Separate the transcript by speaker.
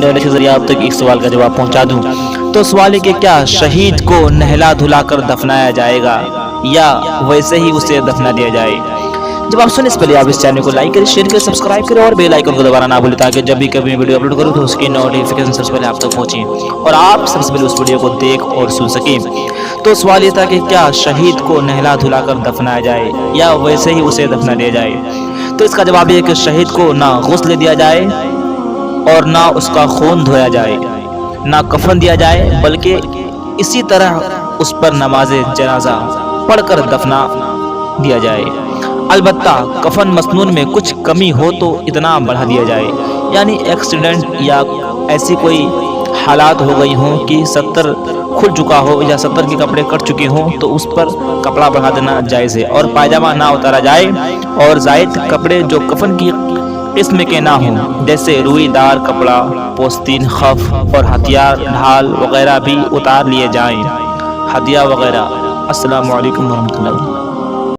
Speaker 1: نئے کے ذریعے آپ تک ایک سوال کا جواب پہنچا دوں. تو سوال ہے کہ کیا شہید کو نہلا دھلا کر دفنایا جائے گا یا ویسے ہی اسے دفنا دیا جائے؟ جب آپ سنیں اس پہلے آپ اس چینل کو لائک کریں، شیئر کریں، سبسکرائب کریں اور بیل آئیکن کو دبانا نہ بھولیں تاکہ جب بھی کبھی ویڈیو اپلوڈ کروں تو اس کی نوٹیفیکیشن سب سے پہلے آپ تک پہنچیں اور آپ سب سے پہلے اس ویڈیو کو دیکھ اور سن سکیں. تو سوال یہ تھا کہ کیا شہید کو نہلا دھلا کر دفنایا جائے یا ویسے ہی اسے دفنا دیا جائے؟ تو اس کا جواب یہ ہے کہ شہید کو نہ غسل دیا جائے اور نہ اس کا خون دھویا جائے، نہ کفن دیا جائے، بلکہ اسی طرح اس پر نماز جنازہ پڑھ کر دفنا دیا جائے. البتہ کفن مسنون میں کچھ کمی ہو تو اتنا بڑھا دیا جائے، یعنی ایکسیڈنٹ یا ایسی کوئی حالات ہو گئی ہوں کہ ستر کھل چکا ہو یا ستر کے کپڑے کٹ چکے ہوں تو اس پر کپڑا بڑھا دینا جائز ہے اور پائجامہ نہ اتارا جائے، اور زائد کپڑے جو کفن کی قسم کے نہ ہوں جیسے روئی دار کپڑا، پوستین، خف اور ہتھیار، ڈھال وغیرہ بھی اتار لیے جائیں. ہدیہ وغیرہ. السلام علیکم ورحمۃ اللہ.